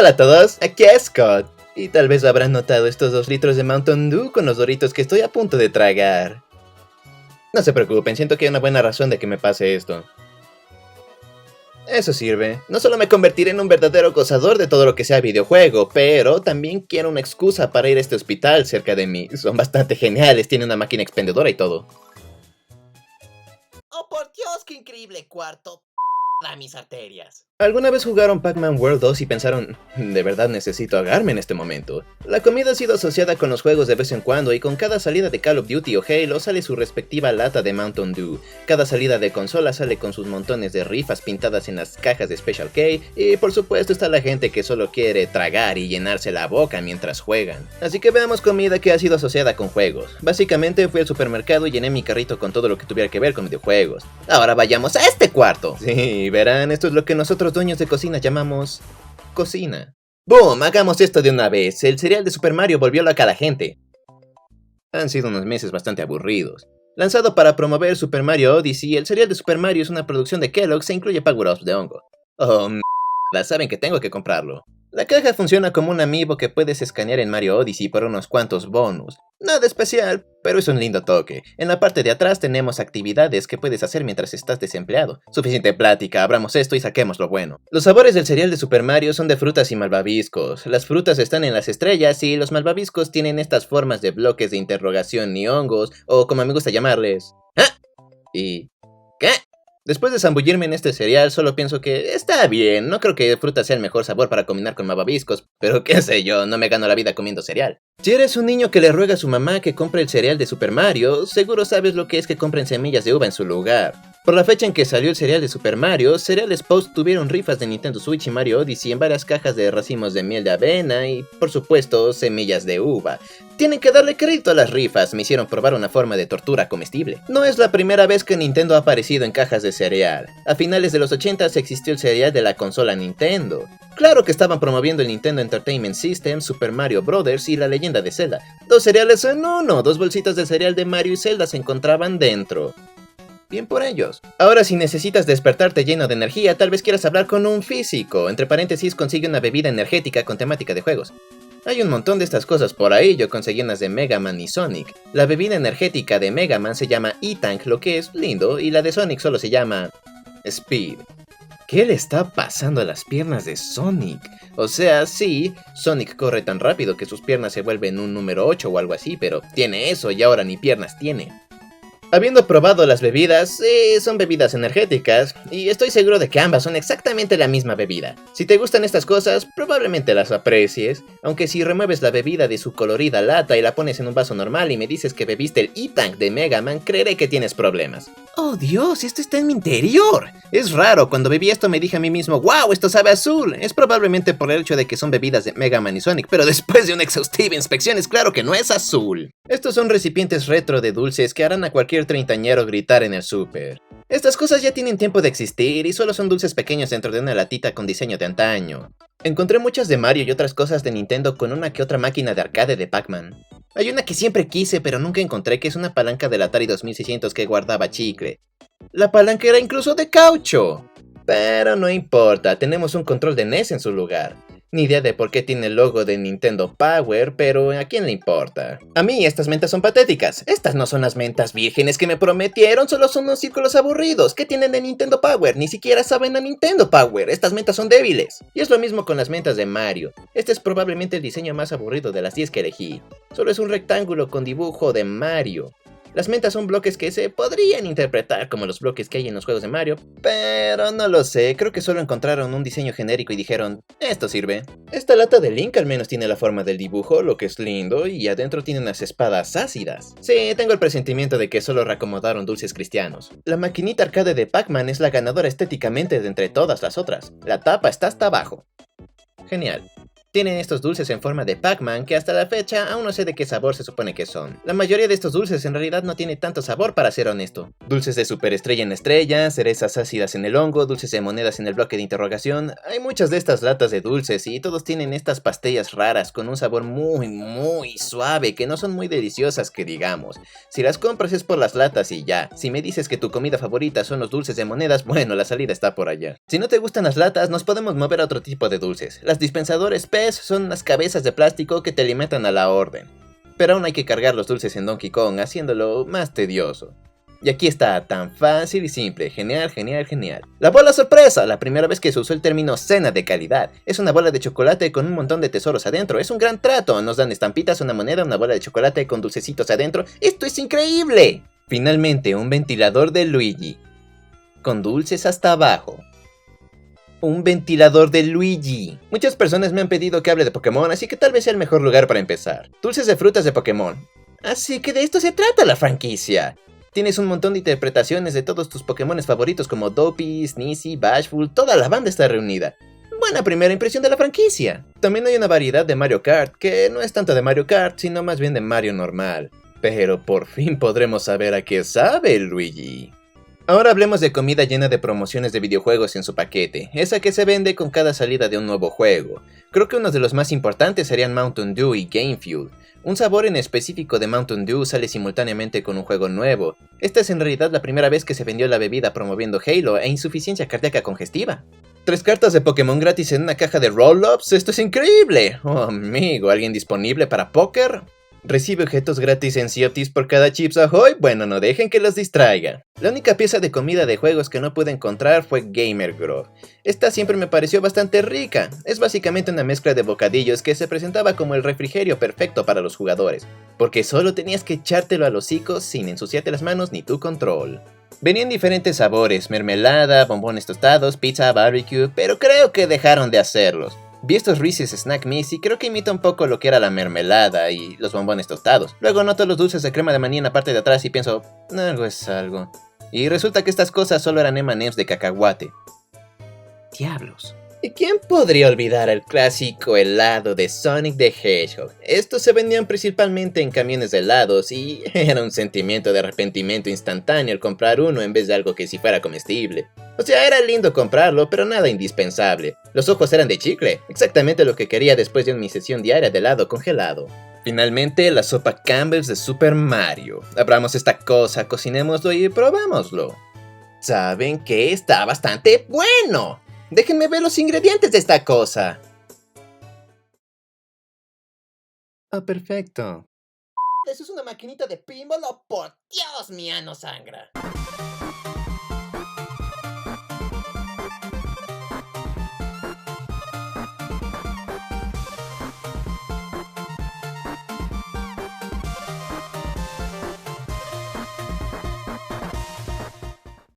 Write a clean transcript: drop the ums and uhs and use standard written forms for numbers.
Hola a todos, aquí es Scott. Y tal vez habrán notado estos 2 litros de Mountain Dew con los Doritos que estoy a punto de tragar. No se preocupen, siento que hay una buena razón de que me pase esto. Eso sirve. No solo me convertiré en un verdadero gozador de todo lo que sea videojuego, pero también quiero una excusa para ir a este hospital cerca de mí. Son bastante geniales, tiene una máquina expendedora y todo. ¡Oh, por Dios, qué increíble cuarto! ¡A mis arterias! ¿Alguna vez jugaron Pac-Man World 2 y pensaron, de verdad necesito ahogarme en este momento? La comida ha sido asociada con los juegos de vez en cuando y con cada salida de Call of Duty o Halo sale su respectiva lata de Mountain Dew. Cada salida de consola sale con sus montones de rifas pintadas en las cajas de Special K y por supuesto está la gente que solo quiere tragar y llenarse la boca mientras juegan. Así que veamos comida que ha sido asociada con juegos. Básicamente fui al supermercado y llené mi carrito con todo lo que tuviera que ver con videojuegos. Ahora vayamos a este cuarto. Sí, verán, esto es lo que nosotros dueños de cocina llamamos cocina. ¡Boom! Hagamos esto de una vez. El cereal de Super Mario volvió loca a la gente. Han sido unos meses bastante aburridos. Lanzado para promover Super Mario Odyssey, el cereal de Super Mario es una producción de Kellogg's e incluye Power-Ups de hongo. Oh, mierda, saben que tengo que comprarlo. La caja funciona como un amiibo que puedes escanear en Mario Odyssey por unos cuantos bonus. Nada especial, pero es un lindo toque. En la parte de atrás tenemos actividades que puedes hacer mientras estás desempleado. Suficiente plática, abramos esto y saquemos lo bueno. Los sabores del cereal de Super Mario son de frutas y malvaviscos. Las frutas están en las estrellas y los malvaviscos tienen estas formas de bloques de interrogación y hongos, o como me gusta llamarles... ¿Ah? ¿Y qué? Después de zambullirme en este cereal, solo pienso que está bien, no creo que fruta sea el mejor sabor para combinar con malvaviscos, pero qué sé yo, no me gano la vida comiendo cereal. Si eres un niño que le ruega a su mamá que compre el cereal de Super Mario, seguro sabes lo que es que compren semillas de uva en su lugar. Por la fecha en que salió el cereal de Super Mario, Cereales Post tuvieron rifas de Nintendo Switch y Mario Odyssey en varias cajas de racimos de miel de avena y, por supuesto, semillas de uva. Tienen que darle crédito a las rifas, me hicieron probar una forma de tortura comestible. No es la primera vez que Nintendo ha aparecido en cajas de cereal. A finales de los 80s existió el cereal de la consola Nintendo. Claro que estaban promoviendo el Nintendo Entertainment System, Super Mario Bros. Y La Leyenda de Zelda. 2 cereales en uno, 2 bolsitas de cereal de Mario y Zelda se encontraban dentro. Bien por ellos. Ahora si necesitas despertarte lleno de energía, tal vez quieras hablar con un físico. Entre paréntesis, consigue una bebida energética con temática de juegos. Hay un montón de estas cosas por ahí, yo conseguí unas de Mega Man y Sonic. La bebida energética de Mega Man se llama E-Tank, lo que es lindo, y la de Sonic solo se llama... Speed. ¿Qué le está pasando a las piernas de Sonic? O sea, sí, Sonic corre tan rápido que sus piernas se vuelven un número 8 o algo así, pero tiene eso y ahora ni piernas tiene. Habiendo probado las bebidas, son bebidas energéticas, y estoy seguro de que ambas son exactamente la misma bebida. Si te gustan estas cosas, probablemente las aprecies, aunque si remueves la bebida de su colorida lata y la pones en un vaso normal y me dices que bebiste el E-Tank de Mega Man, creeré que tienes problemas. ¡Oh Dios, esto está en mi interior! Es raro, cuando bebí esto me dije a mí mismo, ¡wow, esto sabe azul! Es probablemente por el hecho de que son bebidas de Mega Man y Sonic, pero después de una exhaustiva inspección es claro que no es azul. Estos son recipientes retro de dulces que harán a cualquier treintañero gritar en el súper. Estas cosas ya tienen tiempo de existir y solo son dulces pequeños dentro de una latita con diseño de antaño. Encontré muchas de Mario y otras cosas de Nintendo con una que otra máquina de arcade de Pac-Man. Hay una que siempre quise pero nunca encontré, que es una palanca del Atari 2600 que guardaba chicle. La palanca era incluso de caucho. Pero no importa, tenemos un control de NES en su lugar. Ni idea de por qué tiene el logo de Nintendo Power, pero ¿a quién le importa? A mí estas mentas son patéticas. Estas no son las mentas vírgenes que me prometieron, solo son unos círculos aburridos. ¿Qué tienen de Nintendo Power? Ni siquiera saben a Nintendo Power. Estas mentas son débiles. Y es lo mismo con las mentas de Mario. Este es probablemente el diseño más aburrido de las 10 que elegí. Solo es un rectángulo con dibujo de Mario. Las mentas son bloques que se podrían interpretar como los bloques que hay en los juegos de Mario, pero no lo sé, creo que solo encontraron un diseño genérico y dijeron, esto sirve. Esta lata de Link al menos tiene la forma del dibujo, lo que es lindo, y adentro tiene unas espadas ácidas. Sí, tengo el presentimiento de que solo reacomodaron dulces cristianos. La maquinita arcade de Pac-Man es la ganadora estéticamente de entre todas las otras. La tapa está hasta abajo. Genial. Tienen estos dulces en forma de Pac-Man que hasta la fecha aún no sé de qué sabor se supone que son. La mayoría de estos dulces en realidad no tiene tanto sabor, para ser honesto. Dulces de superestrella en la estrella, cerezas ácidas en el hongo, dulces de monedas en el bloque de interrogación. Hay muchas de estas latas de dulces y todos tienen estas pastillas raras con un sabor muy suave que no son muy deliciosas que digamos. Si las compras es por las latas y ya. Si me dices que tu comida favorita son los dulces de monedas, bueno, la salida está por allá. Si no te gustan las latas, nos podemos mover a otro tipo de dulces. Las dispensadores son unas cabezas de plástico que te alimentan a la orden. Pero aún hay que cargar los dulces en Donkey Kong, haciéndolo más tedioso. Y aquí está, tan fácil y simple, genial. La bola sorpresa, la primera vez que se usó el término cena de calidad. Es una bola de chocolate con un montón de tesoros adentro, es un gran trato, nos dan estampitas, una moneda, una bola de chocolate con dulcecitos adentro, ¡esto es increíble! Finalmente, un ventilador de Luigi, con dulces hasta abajo. Un ventilador de Luigi. Muchas personas me han pedido que hable de Pokémon, así que tal vez sea el mejor lugar para empezar. Dulces de frutas de Pokémon. Así que de esto se trata la franquicia. Tienes un montón de interpretaciones de todos tus Pokémones favoritos como Dopey, Sneasy, Bashful, toda la banda está reunida. Buena primera impresión de la franquicia. También hay una variedad de Mario Kart, que no es tanto de Mario Kart, sino más bien de Mario normal. Pero por fin podremos saber a qué sabe Luigi. Ahora hablemos de comida llena de promociones de videojuegos en su paquete, esa que se vende con cada salida de un nuevo juego. Creo que uno de los más importantes serían Mountain Dew y Game Fuel. Un sabor en específico de Mountain Dew sale simultáneamente con un juego nuevo. Esta es en realidad la primera vez que se vendió la bebida promoviendo Halo e insuficiencia cardíaca congestiva. 3 cartas de Pokémon gratis en una caja de Roll-Ups, ¡esto es increíble! Oh amigo, ¿alguien disponible para póker? ¿Recibe objetos gratis en Sea of Thieves por cada Chips Ahoy? Bueno, no dejen que los distraiga. La única pieza de comida de juegos que no pude encontrar fue Gamer Grove. Esta siempre me pareció bastante rica. Es básicamente una mezcla de bocadillos que se presentaba como el refrigerio perfecto para los jugadores, porque solo tenías que echártelo al hocico sin ensuciarte las manos ni tu control. Venían diferentes sabores, mermelada, bombones tostados, pizza, barbecue, pero creo que dejaron de hacerlos. Vi estos Reese's Snack Mix y creo que imita un poco lo que era la mermelada y los bombones tostados. Luego noto los dulces de crema de maní en la parte de atrás y pienso, algo es algo. Y resulta que estas cosas solo eran M&M's de cacahuate. Diablos. ¿Y quién podría olvidar el clásico helado de Sonic the Hedgehog? Estos se vendían principalmente en camiones de helados y era un sentimiento de arrepentimiento instantáneo al comprar uno en vez de algo que sí fuera comestible. O sea, era lindo comprarlo, pero nada indispensable. Los ojos eran de chicle, exactamente lo que quería después de mi sesión diaria de helado congelado. Finalmente, la sopa Campbell's de Super Mario. Abramos esta cosa, cocinémoslo y probámoslo. ¿Saben qué? Está bastante bueno. Déjenme ver los ingredientes de esta cosa. Ah, perfecto. Eso es una maquinita de pinball, oh, por Dios, mi ano sangra.